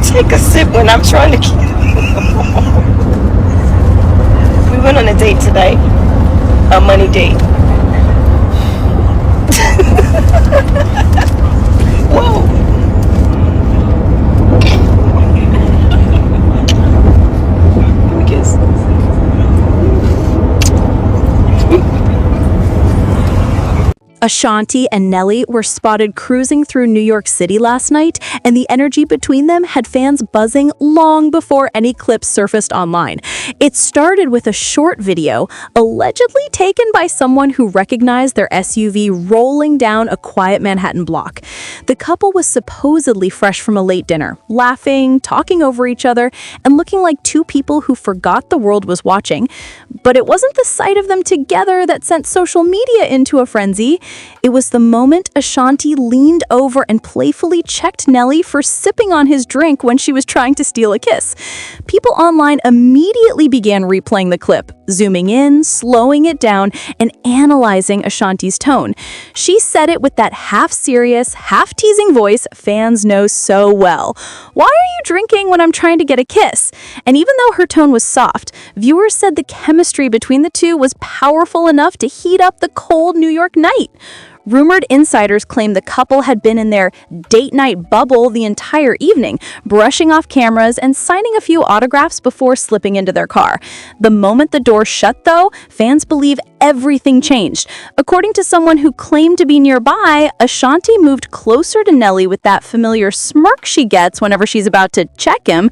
take a sip when I'm trying to keep... We went on a date today. A money date. Whoa. Kiss. Ashanti and Nelly were spotted cruising through New York City last night, and the energy between them had fans buzzing long before any clips surfaced online. It started with a short video allegedly taken by someone who recognized their SUV rolling down a quiet Manhattan block. The couple was supposedly fresh from a late dinner, laughing, talking over each other, and looking like two people who forgot the world was watching. But it wasn't the sight of them together that sent social media into a frenzy. It was the moment Ashanti leaned over and playfully checked Nelly for sipping on his drink when she was trying to steal a kiss. People online immediately began replaying the clip, zooming in, slowing it down, and analyzing Ashanti's tone. She said it with that half-serious, half-teasing voice fans know so well. "Why are you drinking when I'm trying to get a kiss?" And even though her tone was soft, viewers said the chemistry between the two was powerful enough to heat up the cold New York night. Rumored insiders claim the couple had been in their date night bubble the entire evening, brushing off cameras and signing a few autographs before slipping into their car. The moment the door shut, though, fans believe everything changed. According to someone who claimed to be nearby, Ashanti moved closer to Nelly with that familiar smirk she gets whenever she's about to check him,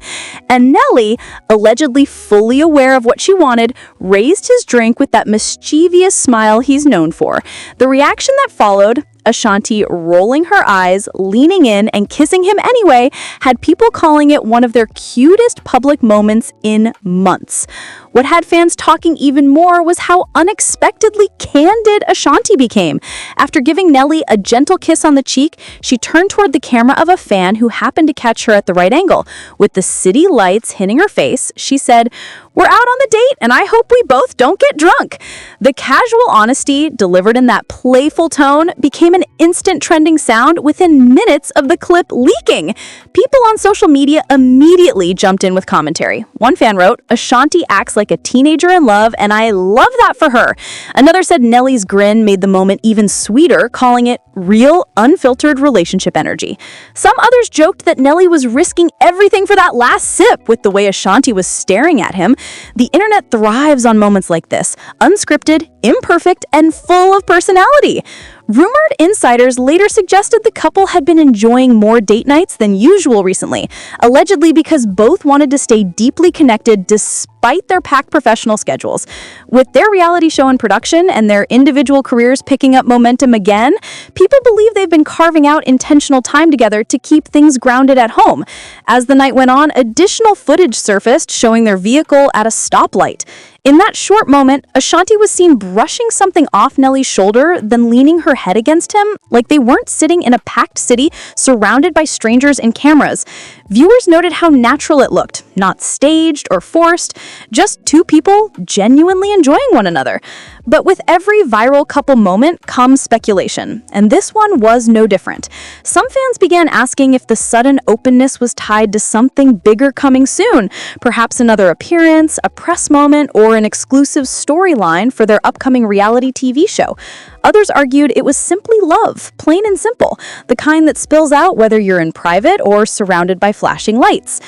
and Nelly, allegedly fully aware of what she wanted, raised his drink with that mischievous smile he's known for. The reaction that followed, Ashanti rolling her eyes, leaning in, and kissing him anyway, had people calling it one of their cutest public moments in months. What had fans talking even more was how unexpectedly candid Ashanti became. After giving Nelly a gentle kiss on the cheek, she turned toward the camera of a fan who happened to catch her at the right angle. With the city lights hitting her face, she said, "We're out on the date, and I hope we both don't get drunk." The casual honesty, delivered in that playful tone, became an instant trending sound within minutes of the clip leaking. People on social media immediately jumped in with commentary. One fan wrote, "Ashanti acts like a teenager in love, and I love that for her." Another said Nelly's grin made the moment even sweeter, calling it real, unfiltered relationship energy. Some others joked that Nelly was risking everything for that last sip with the way Ashanti was staring at him. The internet thrives on moments like this, unscripted, imperfect, and full of personality. Rumored insiders later suggested the couple had been enjoying more date nights than usual recently, allegedly because both wanted to stay deeply connected despite their packed professional schedules. With their reality show in production and their individual careers picking up momentum again, people believe they've been carving out intentional time together to keep things grounded at home. As the night went on, additional footage surfaced showing their vehicle at a stoplight. In that short moment, Ashanti was seen brushing something off Nelly's shoulder, then leaning her head against him, like they weren't sitting in a packed city surrounded by strangers and cameras. Viewers noted how natural it looked, not staged or forced, just two people genuinely enjoying one another. But with every viral couple moment comes speculation, and this one was no different. Some fans began asking if the sudden openness was tied to something bigger coming soon, perhaps another appearance, a press moment, or an exclusive storyline for their upcoming reality TV show. Others argued it was simply love, plain and simple, the kind that spills out whether you're in private or surrounded by flashing lights.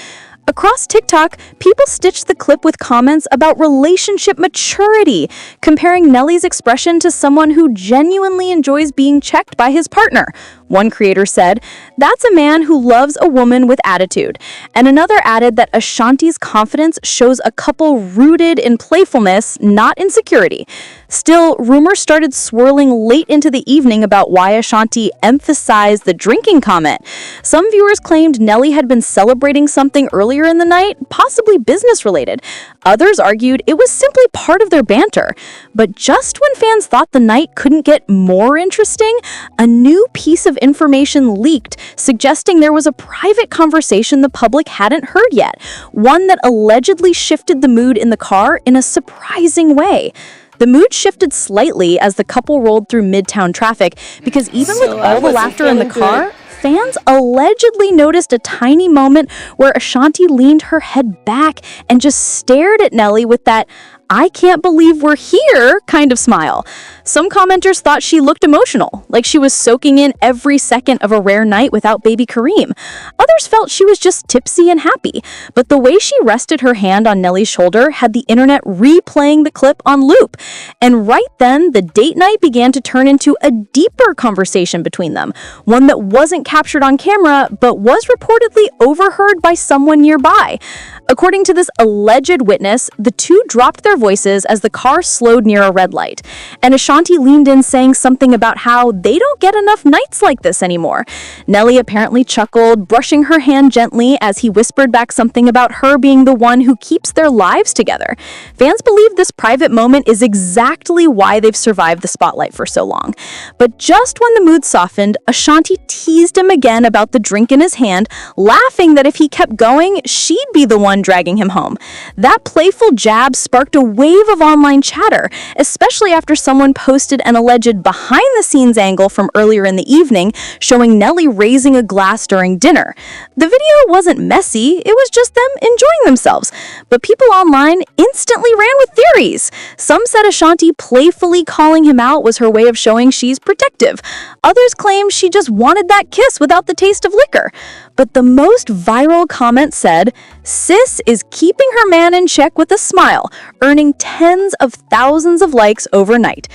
Across TikTok, people stitched the clip with comments about relationship maturity, comparing Nelly's expression to someone who genuinely enjoys being checked by his partner. One creator said, "That's a man who loves a woman with attitude." And another added that Ashanti's confidence shows a couple rooted in playfulness, not insecurity. Still, rumors started swirling late into the evening about why Ashanti emphasized the drinking comment. Some viewers claimed Nelly had been celebrating something earlier in the night, possibly business-related. Others argued it was simply part of their banter. But just when fans thought the night couldn't get more interesting, a new piece of information leaked, suggesting there was a private conversation the public hadn't heard yet, one that allegedly shifted the mood in the car in a surprising way. The mood shifted slightly as the couple rolled through Midtown traffic because even with all the laughter in the car, fans allegedly noticed a tiny moment where Ashanti leaned her head back and just stared at Nelly with that "I can't believe we're here" kind of smile. Some commenters thought she looked emotional, like she was soaking in every second of a rare night without baby Kareem. Others felt she was just tipsy and happy, but the way she rested her hand on Nelly's shoulder had the internet replaying the clip on loop. And right then, the date night began to turn into a deeper conversation between them, one that wasn't captured on camera, but was reportedly overheard by someone nearby. According to this alleged witness, the two dropped their voices as the car slowed near a red light, and Ashanti leaned in saying something about how they don't get enough nights like this anymore. Nelly apparently chuckled, brushing her hand gently as he whispered back something about her being the one who keeps their lives together. Fans believe this private moment is exactly why they've survived the spotlight for so long. But just when the mood softened, Ashanti teased him again about the drink in his hand, laughing that if he kept going, she'd be the one dragging him home. That playful jab sparked a wave of online chatter, especially after someone posted an alleged behind-the-scenes angle from earlier in the evening showing Nelly raising a glass during dinner. The video wasn't messy, it was just them enjoying themselves. But people online instantly ran with theories. Some said Ashanti playfully calling him out was her way of showing she's protective. Others claimed she just wanted that kiss without the taste of liquor. But the most viral comment said, "Sis is keeping her man in check with a smile," earning tens of thousands of likes overnight.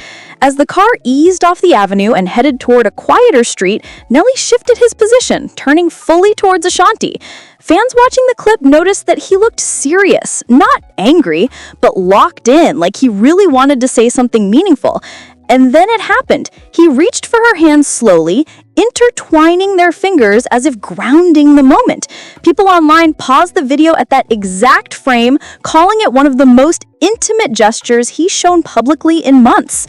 As the car eased off the avenue and headed toward a quieter street, Nelly shifted his position, turning fully towards Ashanti. Fans watching the clip noticed that he looked serious, not angry, but locked in, like he really wanted to say something meaningful. And then it happened. He reached for her hand slowly, intertwining their fingers as if grounding the moment. People online paused the video at that exact frame, calling it one of the most intimate gestures he's shown publicly in months.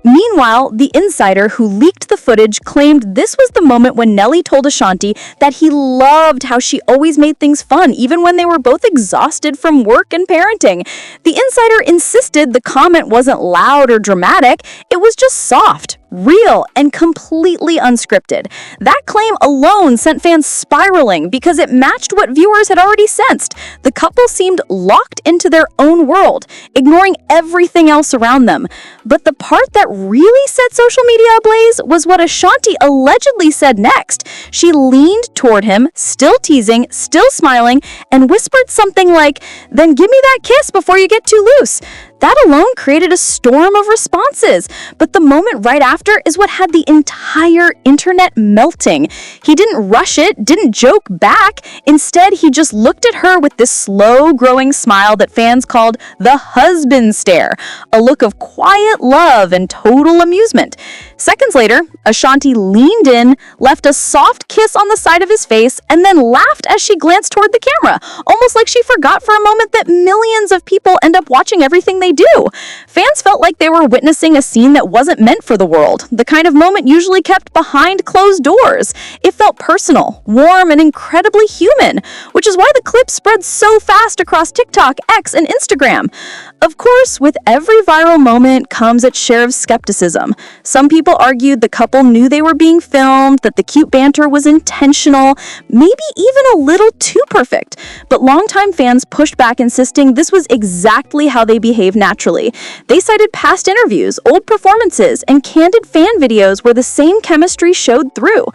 Meanwhile, the insider who leaked the footage claimed this was the moment when Nelly told Ashanti that he loved how she always made things fun, even when they were both exhausted from work and parenting. The insider insisted the comment wasn't loud or dramatic, it was just soft, real, and completely unscripted. That claim alone sent fans spiraling because it matched what viewers had already sensed. The couple seemed locked into their own world, ignoring everything else around them. But the part that really set social media ablaze was what Ashanti allegedly said next. She leaned toward him, still teasing, still smiling, and whispered something like, "Then give me that kiss before you get too loose." That alone created a storm of responses, but the moment right after is what had the entire internet melting. He didn't rush it, didn't joke back. Instead, he just looked at her with this slow-growing smile that fans called the husband stare, a look of quiet love and total amusement. Seconds later, Ashanti leaned in, left a soft kiss on the side of his face, and then laughed as she glanced toward the camera, almost like she forgot for a moment that millions of people end up watching everything they do. Fans felt like they were witnessing a scene that wasn't meant for the world, the kind of moment usually kept behind closed doors. It felt personal, warm, and incredibly human, which is why the clip spread so fast across TikTok, X, and Instagram. Of course, with every viral moment comes its share of skepticism. Some people argued the couple knew they were being filmed, that the cute banter was intentional, maybe even a little too perfect. But longtime fans pushed back, insisting this was exactly how they behaved naturally. They cited past interviews, old performances, and candid fan videos where the same chemistry showed through.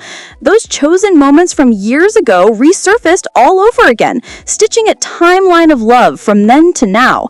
Those chosen moments from years ago resurfaced all over again, stitching a timeline of love from then to now.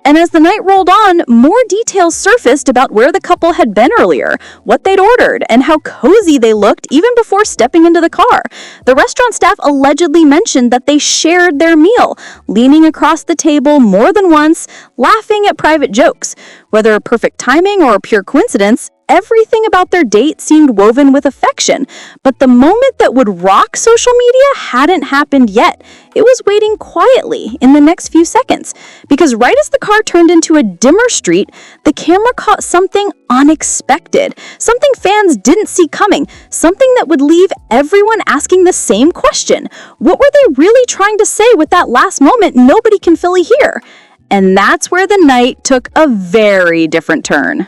And as the night rolled on, more details surfaced about where the couple had been earlier, what they'd ordered, and how cozy they looked even before stepping into the car. The restaurant staff allegedly mentioned that they shared their meal, leaning across the table more than once, laughing at private jokes. Whether perfect timing or pure coincidence, everything about their date seemed woven with affection, but the moment that would rock social media hadn't happened yet. It was waiting quietly in the next few seconds, because right as the car turned into a dimmer street, the camera caught something unexpected, something fans didn't see coming, something that would leave everyone asking the same question. What were they really trying to say with that last moment nobody can fully hear? And that's where the night took a very different turn.